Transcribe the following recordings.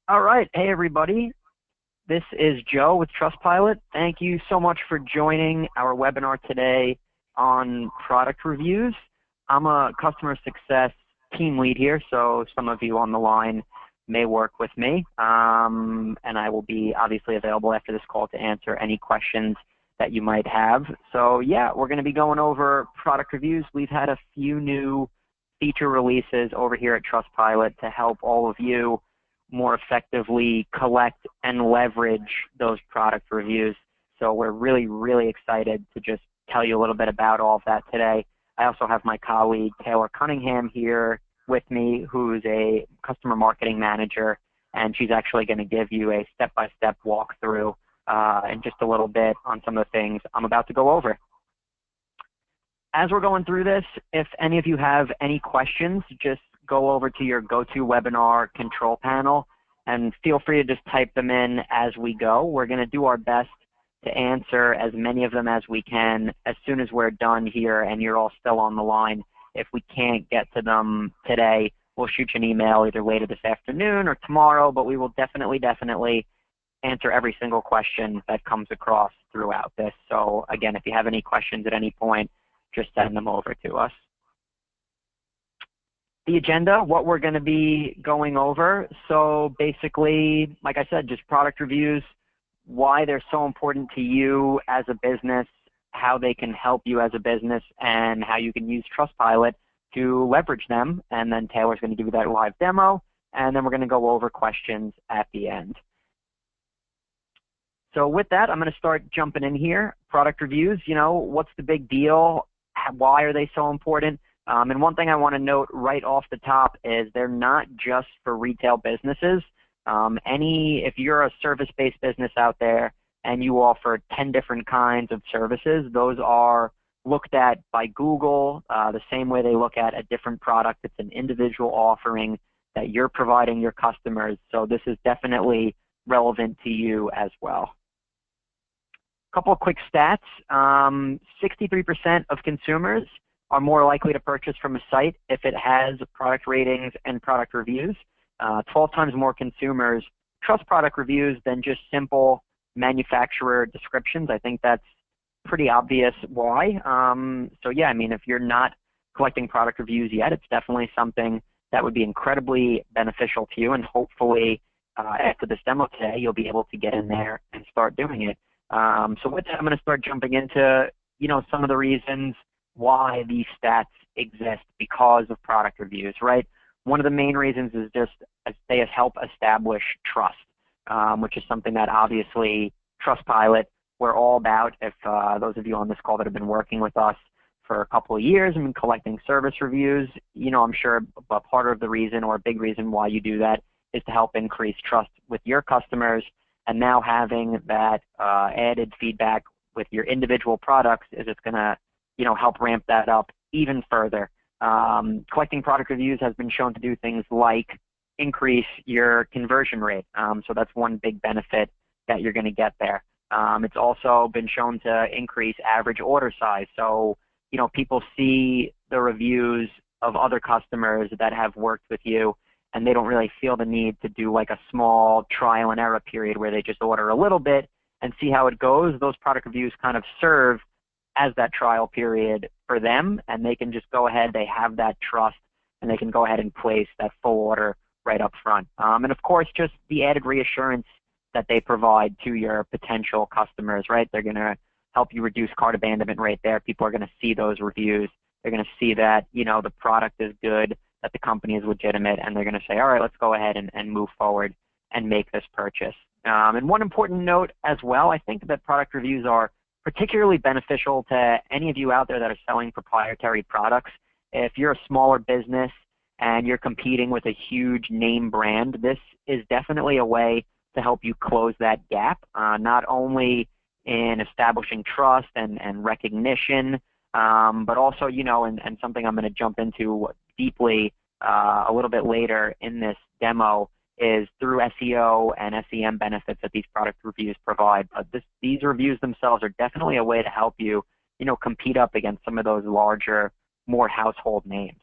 All right. Hey, everybody. This is Joe with Trustpilot. Thank you so much for joining our webinar today on product reviews. I'm a customer success team lead here, so some of you on the line may work with me, and I will be obviously available after this call to answer any questions that you might have. So yeah, we're going to be going over product reviews. We've had a few new feature releases over here at Trustpilot to help all of you more effectively collect and leverage those product reviews. So we're really excited to just tell you a little bit about all of that today. I also have my colleague Taylor Cunningham here with me, who's a customer marketing manager, and she's actually going to give you a step-by-step walkthrough in just a little bit on some of the things I'm about to go over. As we're going through this, if any of you have any questions, just go over to your GoToWebinar control panel and feel free to just type them in as we go. We're going to do our best to answer as many of them as we can as soon as we're done here and you're all still on the line. If we can't get to them today, we'll shoot you an email either later this afternoon or tomorrow, but we will definitely answer every single question that comes across throughout this. So again, if you have any questions at any point, just send them over to us. The agenda, what we're going to be going over. So basically, like I said, just product reviews, why they're so important to you as a business, how they can help you as a business, and how you can use Trustpilot to leverage them. And then Taylor's going to give you that live demo, and then we're going to go over questions at the end. So with that, I'm going to start jumping in here. Product reviews, you know, what's the big deal? Why are they so important? And one thing I want to note right off the top is they're not just for retail businesses. If you're a service-based business out there and you offer 10 different kinds of services, those are looked at by Google the same way they look at a different product. It's an individual offering that you're providing your customers. So this is definitely relevant to you as well. Couple of quick stats. 63% of consumers are more likely to purchase from a site if it has product ratings and product reviews. 12 times more consumers trust product reviews than just simple manufacturer descriptions. I think that's pretty obvious why. So yeah, I mean, if you're not collecting product reviews yet, it's definitely something that would be incredibly beneficial to you, and hopefully after this demo today, you'll be able to get in there and start doing it. So with that, I'm going to start jumping into, you know, some of the reasons why these stats exist because of product reviews, right? One of the main reasons is just they help establish trust, which is something that obviously Trustpilot, we're all about. If those of you on this call that have been working with us for a couple of years and been collecting service reviews, you know, I'm sure a part of the reason or a big reason why you do that is to help increase trust with your customers. And now having that added feedback with your individual products is it's going to, you know, help ramp that up even further. Collecting product reviews has been shown to do things like increase your conversion rate. So that's one big benefit that you're going to get there. It's also been shown to increase average order size. So, you know, people see the reviews of other customers that have worked with you, and they don't really feel the need to do like a small trial and error period where they just order a little bit and see how it goes. Those product reviews kind of serve as that trial period for them, and they can just go ahead, they have that trust, and they can go ahead and place that full order right up front. And of course, just the added reassurance that they provide to your potential customers, right? They're going to help you reduce cart abandonment rate there. People are going to see those reviews. They're going to see that, you know, the product is good, that the company is legitimate, and they're going to say, all right, let's go ahead and move forward and make this purchase. And one important note as well, I think that product reviews are particularly beneficial to any of you out there that are selling proprietary products. If you're a smaller business and you're competing with a huge name brand, this is definitely a way to help you close that gap, not only in establishing trust and recognition, but also, you know, and something I'm going to jump into deeply a little bit later in this demo is through SEO and SEM benefits that these product reviews provide. But these reviews themselves are definitely a way to help you, you know, compete up against some of those larger, more household names.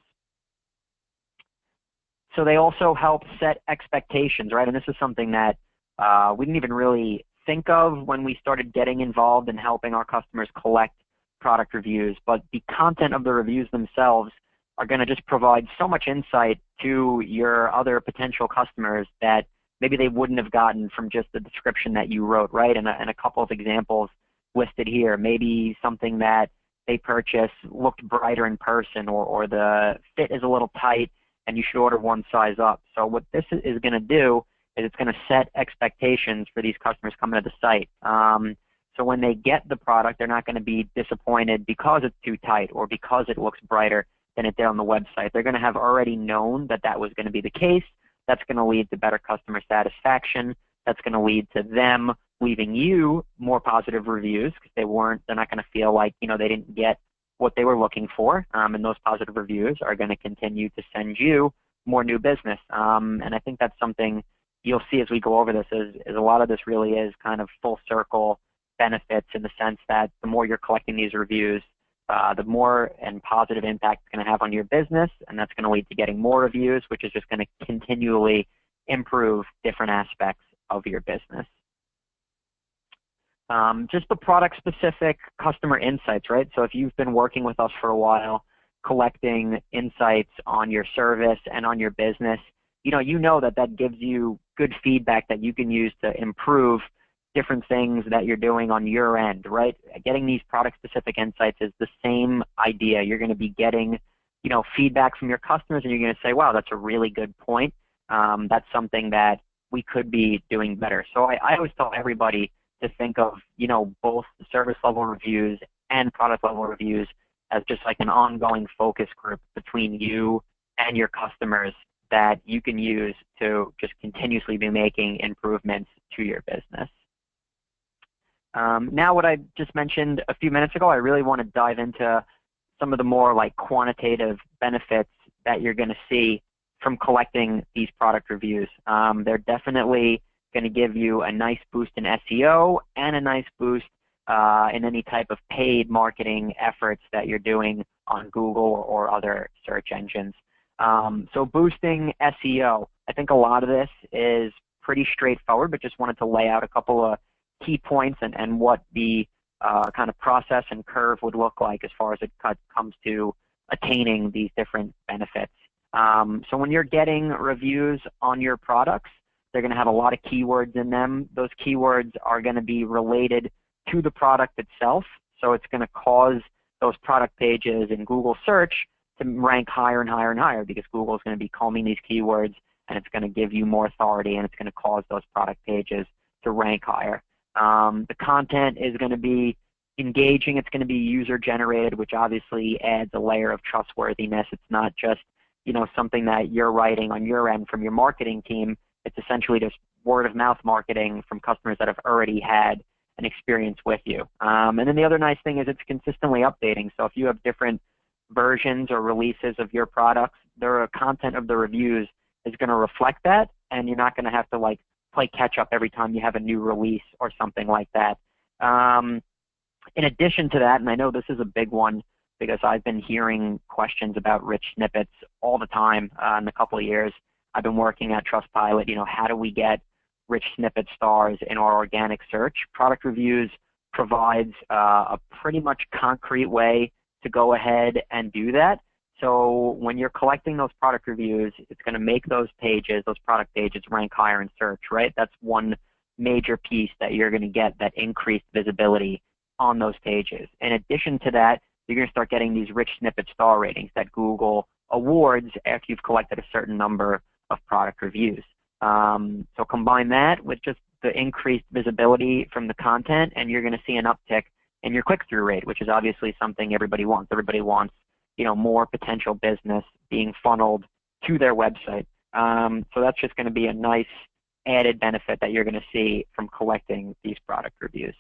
So they also help set expectations, right? And this is something that we didn't even really think of when we started getting involved in helping our customers collect product reviews, but the content of the reviews themselves are going to just provide so much insight to your other potential customers that maybe they wouldn't have gotten from just the description that you wrote, right? And a couple of examples listed here. Maybe something that they purchase looked brighter in person, or the fit is a little tight and you should order one size up. So what this is going to do is it's going to set expectations for these customers coming to the site. So when they get the product, they're not going to be disappointed because it's too tight or because it looks brighter than it did on the website. They're going to have already known that that was going to be the case. That's going to lead to better customer satisfaction. That's going to lead to them leaving you more positive reviews because they're not going to feel like, they didn't get what they were looking for. And those positive reviews are going to continue to send you more new business. And I think that's something you'll see as we go over this is a lot of this really is kind of full circle benefits in the sense that the more you're collecting these reviews, the more and positive impact it's going to have on your business, and that's going to lead to getting more reviews, which is just going to continually improve different aspects of your business. Just the product-specific customer insights, right? So if you've been working with us for a while, collecting insights on your service and on your business, you know that gives you good feedback that you can use to improve different things that you're doing on your end, right? Getting these product-specific insights is the same idea. You're going to be getting, feedback from your customers, and you're going to say, wow, that's a really good point. That's something that we could be doing better. So I always tell everybody to think of, both the service level reviews and product level reviews as just like an ongoing focus group between you and your customers that you can use to just continuously be making improvements to your business. Now, what I just mentioned a few minutes ago, I really want to dive into some of the more like quantitative benefits that you're going to see from collecting these product reviews. They're definitely going to give you a nice boost in SEO and a nice boost in any type of paid marketing efforts that you're doing on Google or other search engines. So boosting SEO, I think a lot of this is pretty straightforward, but just wanted to lay out a couple of key points and what the kind of process and curve would look like as far as it comes to attaining these different benefits. So when you're getting reviews on your products, they're going to have a lot of keywords in them. Those keywords are going to be related to the product itself. So it's going to cause those product pages in Google search to rank higher and higher and higher because Google is going to be combing these keywords, and it's going to give you more authority, and it's going to cause those product pages to rank higher. The content is going to be engaging. It's going to be user-generated, which obviously adds a layer of trustworthiness. It's not just, something that you're writing on your end from your marketing team. It's essentially just word-of-mouth marketing from customers that have already had an experience with you. And then the other nice thing is it's consistently updating. So if you have different versions or releases of your products, the content of the reviews is going to reflect that, and you're not going to have to play catch-up every time you have a new release or something like that. In addition to that, and I know this is a big one because I've been hearing questions about rich snippets all the time in a couple of years. I've been working at Trustpilot, how do we get rich snippet stars in our organic search? Product reviews provides a pretty much concrete way to go ahead and do that. So when you're collecting those product reviews, it's going to make those product pages rank higher in search, right? That's one major piece that you're going to get, that increased visibility on those pages. In addition to that, you're going to start getting these rich snippet star ratings that Google awards after you've collected a certain number of product reviews. So combine that with just the increased visibility from the content, and you're going to see an uptick in your click-through rate, which is obviously something everybody wants. Everybody wants, more potential business being funneled to their website. So that's just going to be a nice added benefit that you're going to see from collecting these product reviews.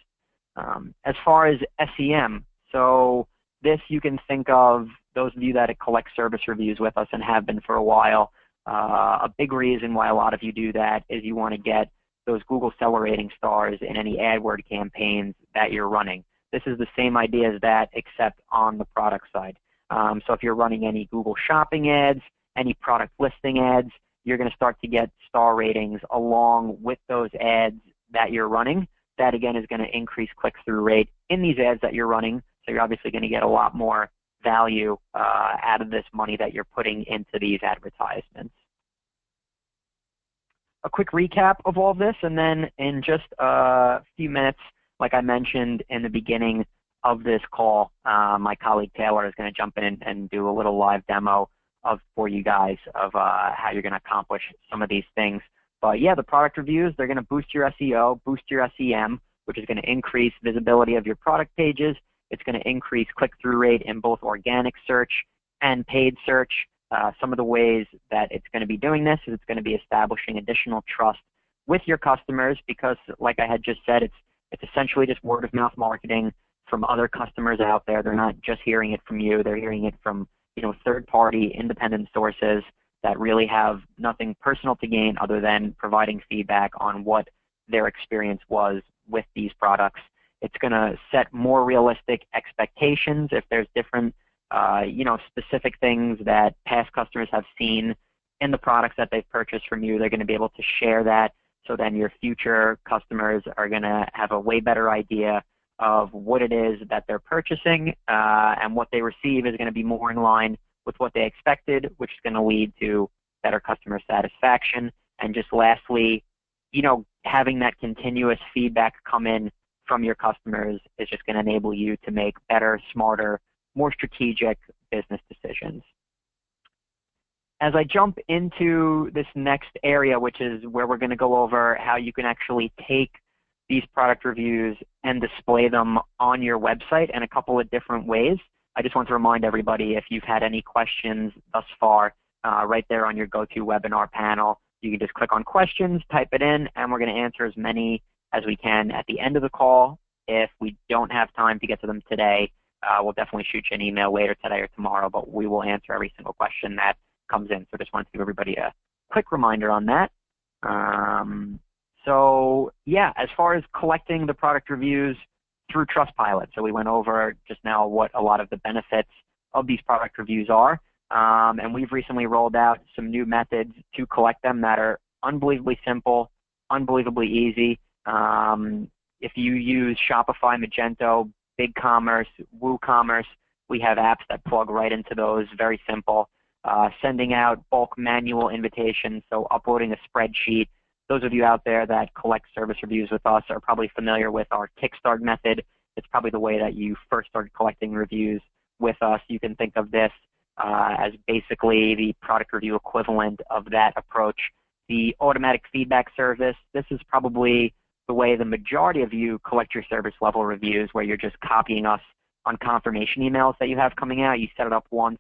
As far as SEM, so this you can think of, those of you that collect service reviews with us and have been for a while, a big reason why a lot of you do that is you want to get those Google seller rating stars in any AdWord campaigns that you're running. This is the same idea as that, except on the product side. So if you're running any Google shopping ads, any product listing ads, you're going to start to get star ratings along with those ads that you're running. That, again, is going to increase click-through rate in these ads that you're running. So you're obviously going to get a lot more value out of this money that you're putting into these advertisements. A quick recap of all of this, and then in just a few minutes, like I mentioned in the beginning of this call, my colleague Taylor is going to jump in and do a little live demo for you guys of how you're going to accomplish some of these things. But yeah, the product reviews, they're going to boost your SEO, boost your SEM, which is going to increase visibility of your product pages. It's going to increase click-through rate in both organic search and paid search. Some of the ways that it's going to be doing this is it's going to be establishing additional trust with your customers because, like I had just said, it's essentially just word-of-mouth marketing from other customers out there. They're not just hearing it from you. They're hearing it from, third-party independent sources that really have nothing personal to gain other than providing feedback on what their experience was with these products. It's going to set more realistic expectations. If there's different, specific things that past customers have seen in the products that they've purchased from you, they're going to be able to share that. So then your future customers are going to have a way better idea of what it is that they're purchasing, and what they receive is going to be more in line with what they expected, which is going to lead to better customer satisfaction. And just lastly, having that continuous feedback come in from your customers is just going to enable you to make better, smarter, more strategic business decisions. As I jump into this next area, which is where we're going to go over how you can actually take these product reviews and display them on your website in a couple of different ways, I just want to remind everybody, if you've had any questions thus far, right there on your GoToWebinar panel, you can just click on questions, type it in, and we're going to answer as many as we can at the end of the call. If we don't have time to get to them today, we'll definitely shoot you an email later today or tomorrow, but we will answer every single question that comes in. So just wanted to give everybody a quick reminder on that. So yeah, as far as collecting the product reviews through Trustpilot, so we went over just now what a lot of the benefits of these product reviews are, and we've recently rolled out some new methods to collect them that are unbelievably simple, unbelievably easy. If you use Shopify, Magento, BigCommerce, WooCommerce, we have apps that plug right into those, very simple. Sending out bulk manual invitations, so uploading a spreadsheet. Those of you out there that collect service reviews with us are probably familiar with our Kickstart method. It's probably the way that you first started collecting reviews with us. You can think of this as basically the product review equivalent of that approach. The automatic feedback service, this is probably the way the majority of you collect your service level reviews, where you're just copying us on confirmation emails that you have coming out. You set it up once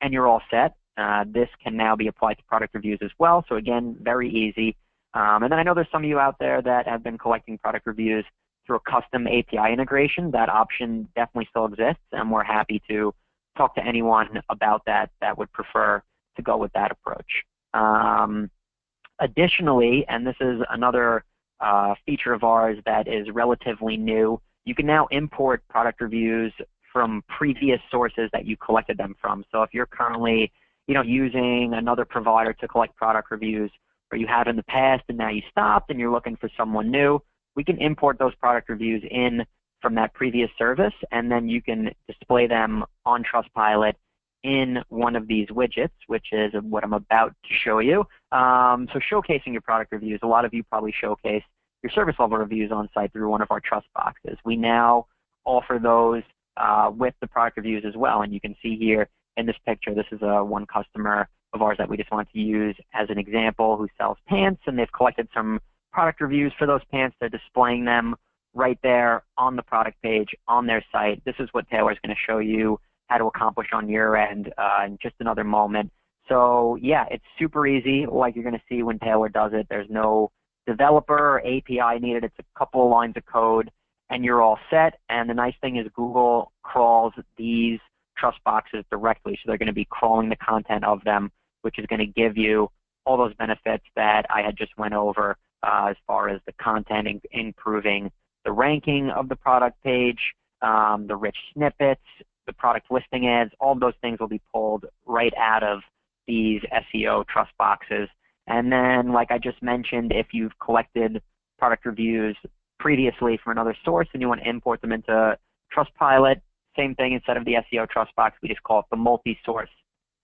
and you're all set. This can now be applied to product reviews as well. So again, very easy. And then I know there's some of you out there that have been collecting product reviews through a custom API integration. That option definitely still exists, and we're happy to talk to anyone about that would prefer to go with that approach. Additionally, and this is another feature of ours that is relatively new, you can now import product reviews from previous sources that you collected them from. So if you're currently using another provider to collect product reviews, or you have in the past and now you stopped and you're looking for someone new, we can import those product reviews in from that previous service, and then you can display them on Trustpilot in one of these widgets, which is what I'm about to show you. So showcasing your product reviews, a lot of you probably showcase your service level reviews on site through one of our trust boxes. We now offer those with the product reviews as well, and you can see here in this picture, this is one customer of ours that we just want to use as an example who sells pants, and they've collected some product reviews for those pants. They're displaying them right there on the product page on their site. This is what Taylor's going to show you how to accomplish on your end in just another moment. So yeah, it's super easy, like you're going to see when Taylor does it. There's no developer or API needed. It's a couple of lines of code, and you're all set. And the nice thing is Google crawls these trust boxes directly, so they're going to be crawling the content of them, which is going to give you all those benefits that I had just went over as far as the content, improving the ranking of the product page, the rich snippets, the product listing ads. All of those things will be pulled right out of these SEO trust boxes. And then, like I just mentioned, if you've collected product reviews previously from another source and you want to import them into Trustpilot, same thing. Instead of the SEO trust box, we just call it the multi-source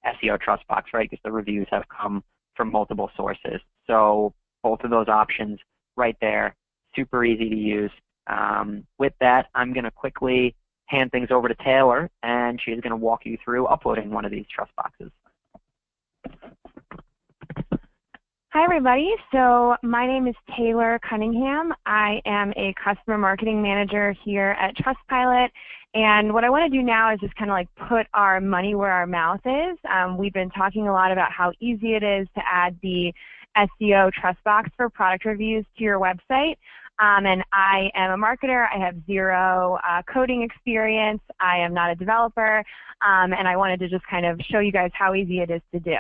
SEO trust box, right? Because the reviews have come from multiple sources. So both of those options right there, super easy to use. With that, I'm going to quickly hand things over to Taylor, and she's going to walk you through uploading one of these trust boxes. Hi, everybody. So my name is Taylor Cunningham. I am a customer marketing manager here at Trustpilot. And what I want to do now is just kind of like put our money where our mouth is. We've been talking a lot about how easy it is to add the SEO trust box for product reviews to your website. And I am a marketer. I have zero coding experience. I am not a developer. And I wanted to just kind of show you guys how easy it is to do.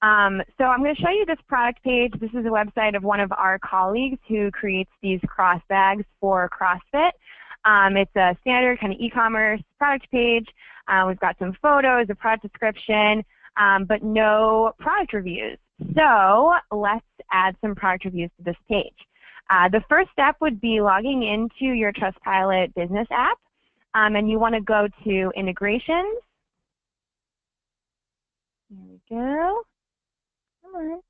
So I'm going to show you this product page. This is a website of one of our colleagues who creates these cross bags for CrossFit. It's a standard kind of e-commerce product page. We've got some photos, a product description, but no product reviews. So let's add some product reviews to this page. The first step would be logging into your Trustpilot business app, and you want to go to integrations. There we go. Come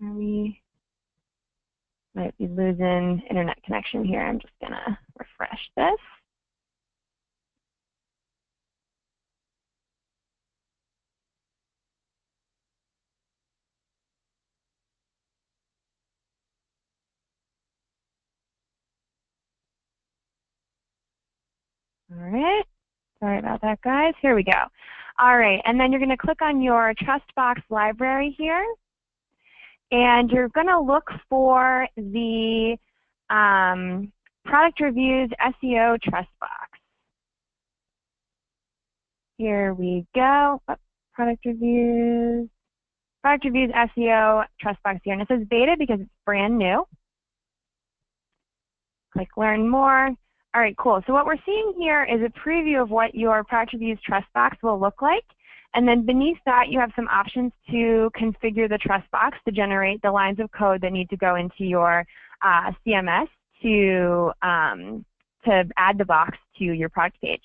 on. We might be losing internet connection here. I'm just going to refresh this. All right. Sorry about that, guys. Here we go. All right. And then you're going to click on your TrustBox library here. And you're going to look for the Product Reviews SEO Trust Box. Here we go. Oh, Product Reviews SEO Trust Box here. And it says beta because it's brand new. Click Learn More. All right, cool. So what we're seeing here is a preview of what your Product Reviews Trust Box will look like. And then beneath that, you have some options to configure the trust box to generate the lines of code that need to go into your CMS to add the box to your product page.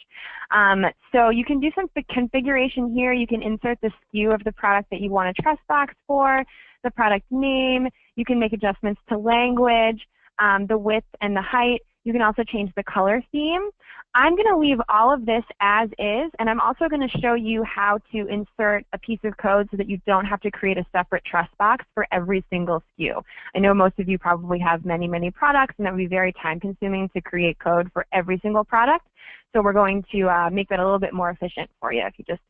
So you can do some configuration here. You can insert the SKU of the product that you want a trust box for, the product name. You can make adjustments to language, the width and the height. You can also change the color theme. I'm going to leave all of this as is, and I'm also going to show you how to insert a piece of code so that you don't have to create a separate trust box for every single SKU. I know most of you probably have many, many products, and that would be very time-consuming to create code for every single product. So we're going to make that a little bit more efficient for you if you just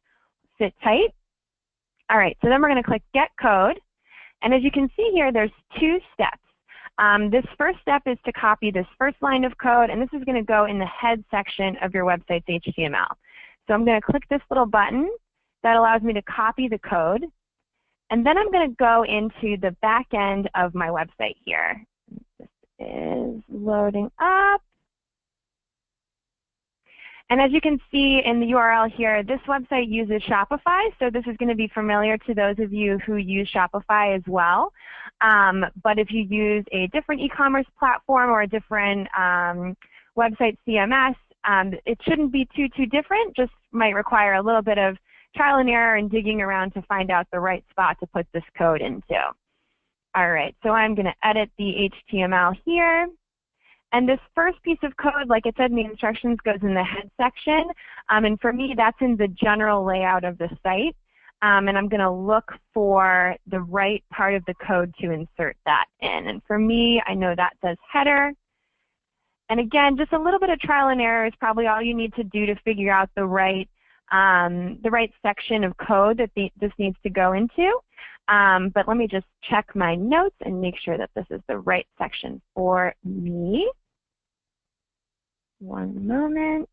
sit tight. All right, so then we're going to click Get Code. And as you can see here, there's two steps. This first step is to copy this first line of code, and this is going to go in the head section of your website's HTML. So I'm going to click this little button that allows me to copy the code, and then I'm going to go into the back end of my website here. This is loading up. And as you can see in the URL here, this website uses Shopify, so this is going to be familiar to those of you who use Shopify as well. But if you use a different e-commerce platform or a different website CMS, it shouldn't be too different, just might require a little bit of trial and error and digging around to find out the right spot to put this code into. All right, so I'm going to edit the HTML here. And this first piece of code, like it said in the instructions, goes in the head section. And for me, that's in the general layout of the site. And I'm going to look for the right part of the code to insert that in. And for me, I know that says header. And again, just a little bit of trial and error is probably all you need to do to figure out the right section of code that this needs to go into. But let me just check my notes and make sure that this is the right section for me. One moment.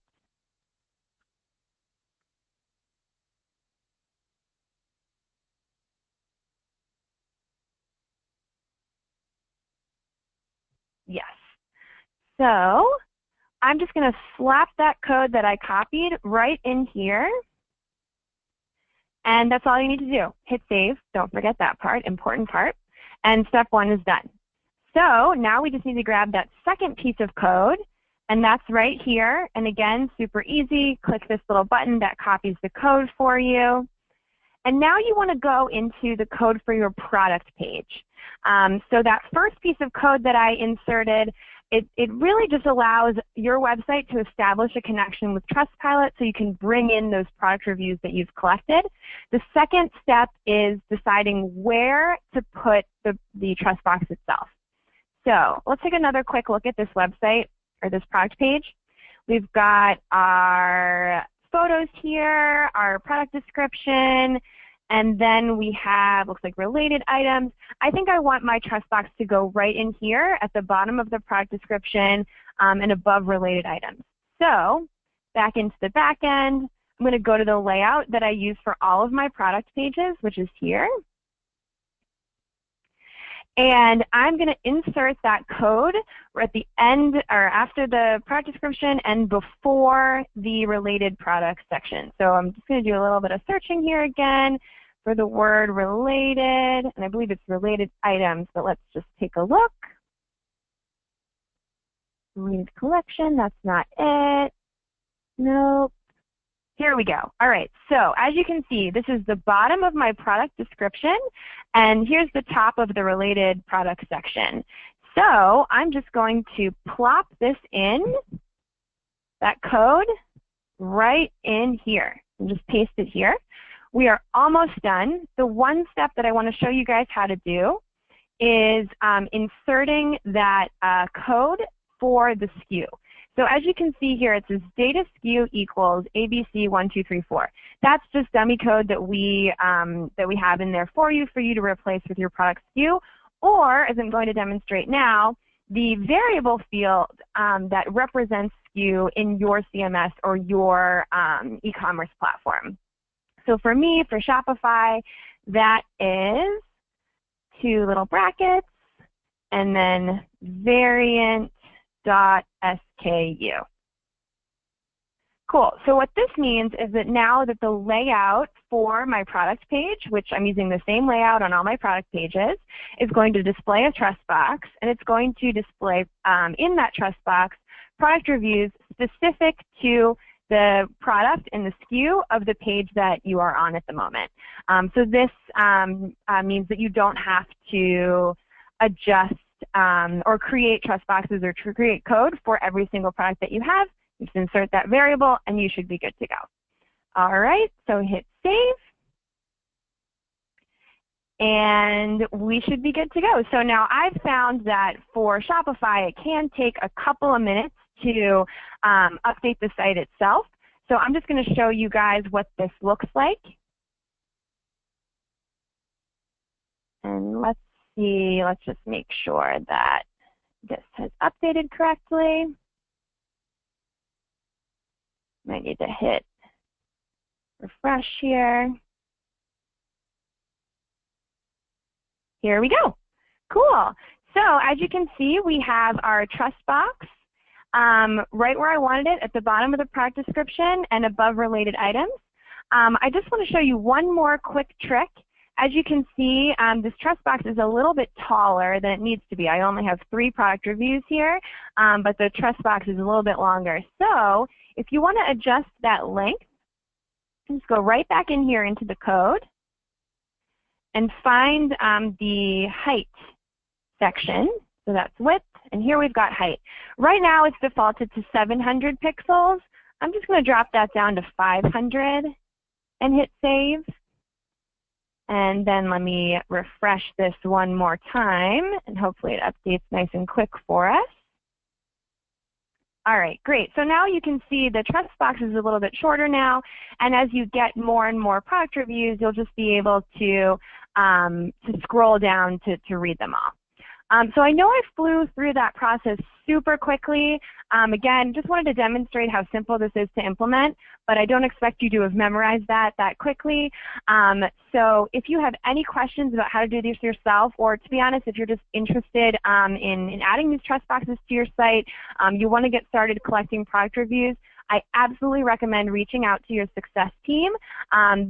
Yes. So I'm just going to slap that code that I copied right in here. And that's all you need to do. Hit save. Don't forget that part, important part. And step 1 is done. So now we just need to grab that second piece of code, and that's right here. And again, super easy. Click this little button that copies the code for you. And now you want to go into the code for your product page. So that first piece of code that I inserted, it really just allows your website to establish a connection with Trustpilot so you can bring in those product reviews that you've collected. The second step is deciding where to put the trust box itself. So let's take another quick look at this website or this product page. We've got our photos here, our product description, and then we have, looks like, related items. I think I want my trust box to go right in here at the bottom of the product description and above related items. So back into the back end, I'm going to go to the layout that I use for all of my product pages, which is here. And I'm going to insert that code at the end or after the product description and before the related products section. So I'm just going to do a little bit of searching here again for the word related, and I believe it's related items, but let's just take a look. Related collection, that's not it. Nope. Here we go. All right, so as you can see, this is the bottom of my product description, and here's the top of the related product section. So I'm just going to plop this in, that code, right in here, and just paste it here. We are almost done. The one step that I want to show you guys how to do is inserting that code for the SKU. So as you can see here, it says data SKU equals ABC1234. That's just dummy code that we have in there for you to replace with your product SKU, or as I'm going to demonstrate now, the variable field that represents SKU in your CMS or your e-commerce platform. So for me, for Shopify, that is 2 little brackets and then variant.sku. Cool. So what this means is that now that the layout for my product page, which I'm using the same layout on all my product pages, is going to display a trust box, and it's going to display in that trust box product reviews specific to the product and the SKU of the page that you are on at the moment. So this means that you don't have to adjust or create trust boxes or create code for every single product that you have. You just insert that variable and you should be good to go. All right, so hit save. And we should be good to go. So now I've found that for Shopify, it can take a couple of minutes to update the site itself. So I'm just going to show you guys what this looks like. And let's see, let's just make sure that this has updated correctly. Might need to hit refresh here. Here we go. Cool. So as you can see, we have our trust box right where I wanted it at the bottom of the product description and above related items. I just want to show you one more quick trick. As you can see, this trust box is a little bit taller than it needs to be. I only have 3 product reviews here, but the trust box is a little bit longer. So if you want to adjust that length, just go right back in here into the code and find the height section. So that's width, and here we've got height. Right now it's defaulted to 700 pixels. I'm just going to drop that down to 500 and hit save. And then let me refresh this one more time, and hopefully it updates nice and quick for us. All right, great. So now you can see the trust box is a little bit shorter now, and as you get more and more product reviews, you'll just be able to scroll down to read them all. So I know I flew through that process super quickly. Again, just wanted to demonstrate how simple this is to implement, but I don't expect you to have memorized that quickly. So if you have any questions about how to do this yourself, or to be honest, if you're just interested in adding these trust boxes to your site, you want to get started collecting product reviews, I absolutely recommend reaching out to your success team.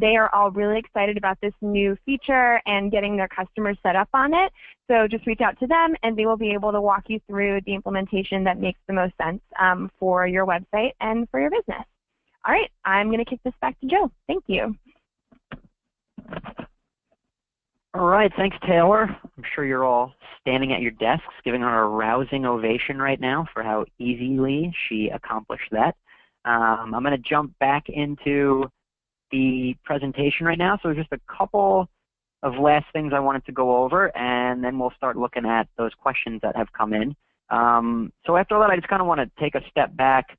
They are all really excited about this new feature and getting their customers set up on it. So just reach out to them and they will be able to walk you through the implementation that makes the most sense for your website and for your business. All right, I'm going to kick this back to Joe. Thank you. All right, thanks, Taylor. I'm sure you're all standing at your desks giving her a rousing ovation right now for how easily she accomplished that. I'm going to jump back into the presentation right now. So just a couple of last things I wanted to go over, and then we'll start looking at those questions that have come in. So after all that, I just kind of want to take a step back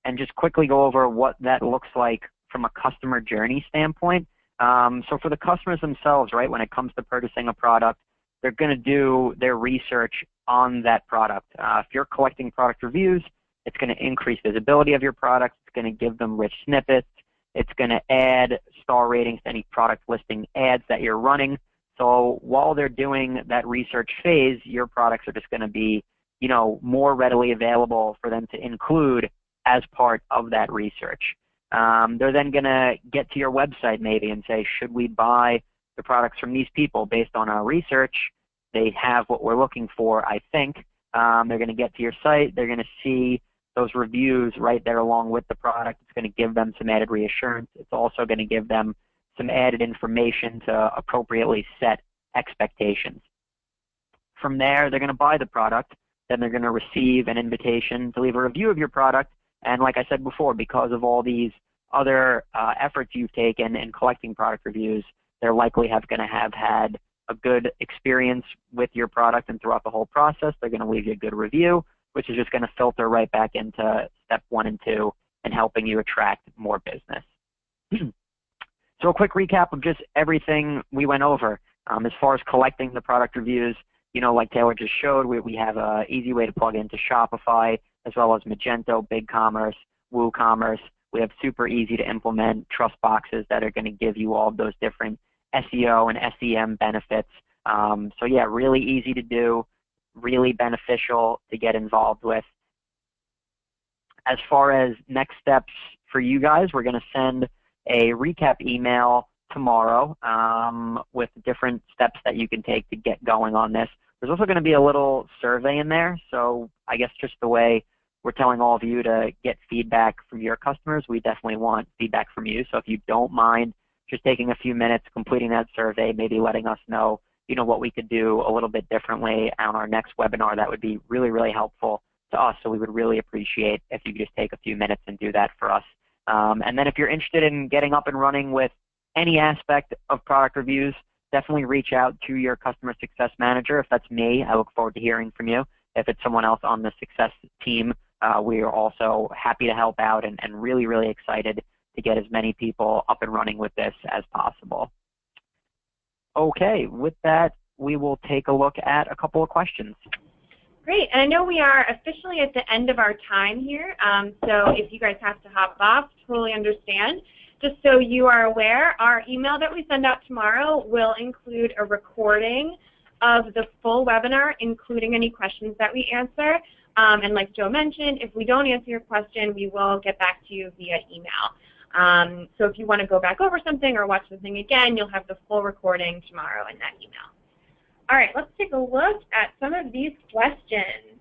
and just quickly go over what that looks like from a customer journey standpoint. So for the customers themselves, right, when it comes to purchasing a product, they're going to do their research on that product. If you're collecting product reviews, it's going to increase visibility of your product. It's going to give them rich snippets. It's going to add star ratings to any product listing ads that you're running. So while they're doing that research phase, your products are just going to be, you know, more readily available for them to include as part of that research. They're then going to get to your website maybe and say, should we buy the products from these people based on our research? They have what we're looking for, I think. They're going to get to your site. They're going to see those reviews right there along with the product. It's going to give them some added reassurance. It's also going to give them some added information to appropriately set expectations. From there, they're going to buy the product. Then they're going to receive an invitation to leave a review of your product. And like I said before, because of all these other efforts you've taken in collecting product reviews, they're likely going to have had a good experience with your product, and throughout the whole process, they're going to leave you a good review, which is just going to filter right back into step 1 and 2 and helping you attract more business. So a quick recap of just everything we went over. As far as collecting the product reviews, you know, like Taylor just showed, we have an easy way to plug into Shopify, as well as Magento, BigCommerce, WooCommerce. We have super easy to implement trust boxes that are going to give you all of those different SEO and SEM benefits. So yeah, really easy to do, really beneficial to get involved with. As far as next steps for you guys, we're going to send a recap email tomorrow with different steps that you can take to get going on this. There's also going to be a little survey in there, so I guess just the way we're telling all of you to get feedback from your customers, we definitely want feedback from you. So if you don't mind just taking a few minutes, completing that survey, maybe letting us know, you know, what we could do a little bit differently on our next webinar, that would be really, really helpful to us. So we would really appreciate if you could just take a few minutes and do that for us. And then if you're interested in getting up and running with any aspect of product reviews, definitely reach out to your customer success manager. If that's me, I look forward to hearing from you. If it's someone else on the success team, we are also happy to help out and really, really excited to get as many people up and running with this as possible. Okay, with that, we will take a look at a couple of questions. Great, and I know we are officially at the end of our time here, so if you guys have to hop off, totally understand. Just so you are aware, our email that we send out tomorrow will include a recording of the full webinar, including any questions that we answer. And like Joe mentioned, if we don't answer your question, we will get back to you via email. So if you want to go back over something or watch something again, you'll have the full recording tomorrow in that email. All right, let's take a look at some of these questions.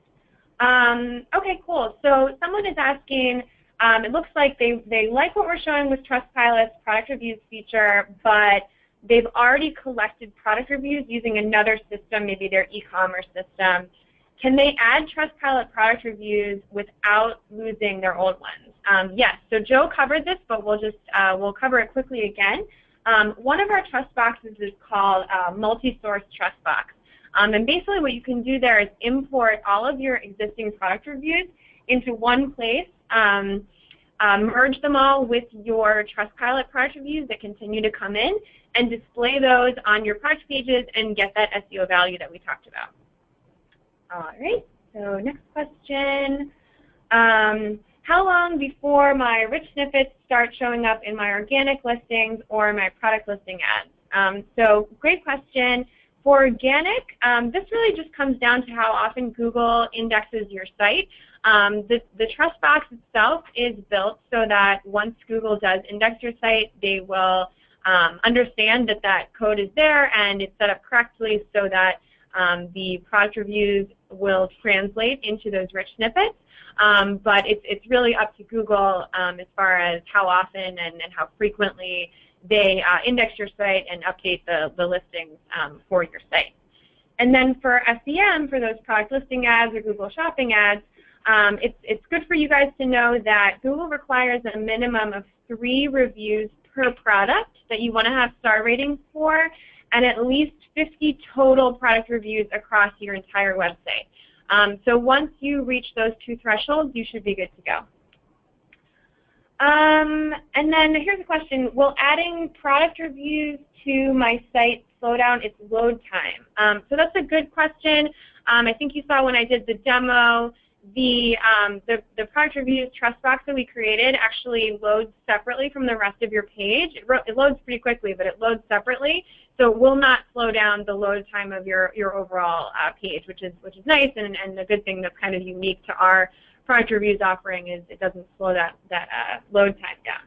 Okay, cool. So someone is asking, it looks like they like what we're showing with Trustpilot's product reviews feature, but they've already collected product reviews using another system, maybe their e-commerce system. Can they add Trustpilot product reviews without losing their old ones? Yes, so Joe covered this, but we'll cover it quickly again. One of our trust boxes is called multi-source trust box. And basically what you can do there is import all of your existing product reviews into one place, merge them all with your Trustpilot product reviews that continue to come in, and display those on your product pages and get that SEO value that we talked about. All right, so next question. How long before my rich snippets start showing up in my organic listings or my product listing ads? So great question. For organic, this really just comes down to how often Google indexes your site. The trust box itself is built so that once Google does index your site, they will understand that that code is there and it's set up correctly so that the product reviews will translate into those rich snippets. But it's really up to Google as far as how often and how frequently they index your site and update the listings for your site. And then for SEM, for those product listing ads or Google Shopping ads, it's good for you guys to know that Google requires a minimum of 3 reviews per product that you want to have star ratings for, and at least 50 total product reviews across your entire website. So once you reach those 2 thresholds, you should be good to go. And then here's a question. Will adding product reviews to my site slow down its load time? So that's a good question. I think you saw when I did the demo, the product reviews trust box that we created actually loads separately from the rest of your page. It loads pretty quickly, but it loads separately. So it will not slow down the load time of your overall page, which is nice, and the good thing that's kind of unique to our product reviews offering is it doesn't slow that load time down.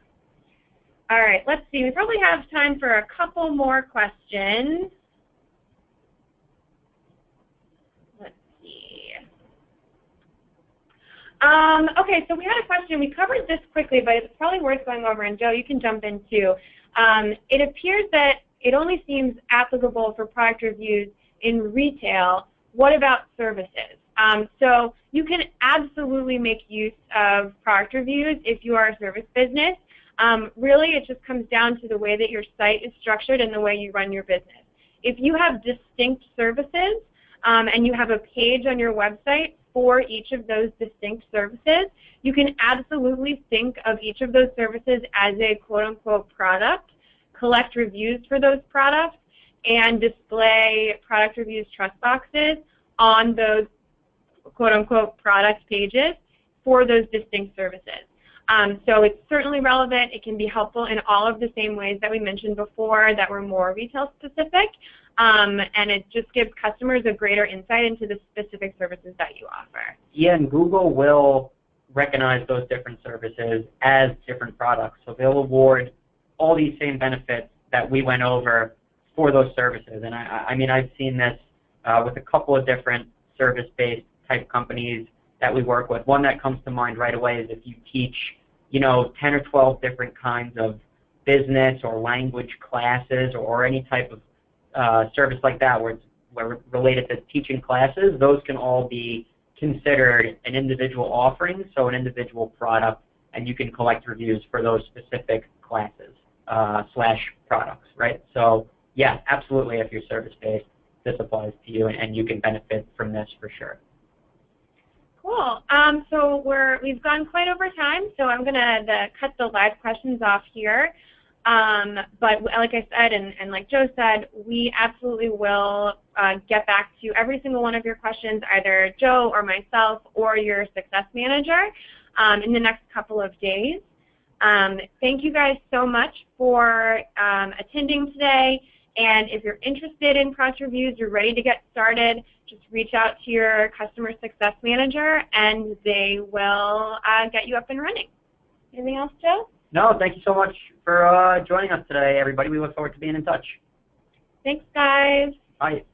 All right, let's see. We probably have time for a couple more questions. Let's see. Okay, so we had a question. We covered this quickly, but it's probably worth going over, and Joe, you can jump in too. It appears that it only seems applicable for product reviews in retail. What about services? So you can absolutely make use of product reviews if you are a service business. Really, it just comes down to the way that your site is structured and the way you run your business. If you have distinct services and you have a page on your website for each of those distinct services, you can absolutely think of each of those services as a quote-unquote product, collect reviews for those products, and display product reviews trust boxes on those quote-unquote product pages for those distinct services. So it's certainly relevant. It can be helpful in all of the same ways that we mentioned before that were more retail specific, and it just gives customers a greater insight into the specific services that you offer. Yeah, and Google will recognize those different services as different products. So they'll award all these same benefits that we went over for those services. And I mean, I've seen this with a couple of different service-based type companies that we work with. One that comes to mind right away is if you teach, 10 or 12 different kinds of business or language classes or any type of service like that where it's related to teaching classes, those can all be considered an individual offering, so an individual product, and you can collect reviews for those specific classes / products, right? So yeah, absolutely, if you're service-based, this applies to you, and you can benefit from this for sure. Cool. So we've gone quite over time, so I'm going to cut the live questions off here. But like I said, and like Joe said, we absolutely will get back to every single one of your questions, either Joe or myself or your success manager in the next couple of days. Thank you guys so much for attending today. And if you're interested in product reviews, you're ready to get started, just reach out to your customer success manager and they will get you up and running. Anything else, Joe? No, thank you so much for joining us today, everybody. We look forward to being in touch. Thanks, guys. Bye.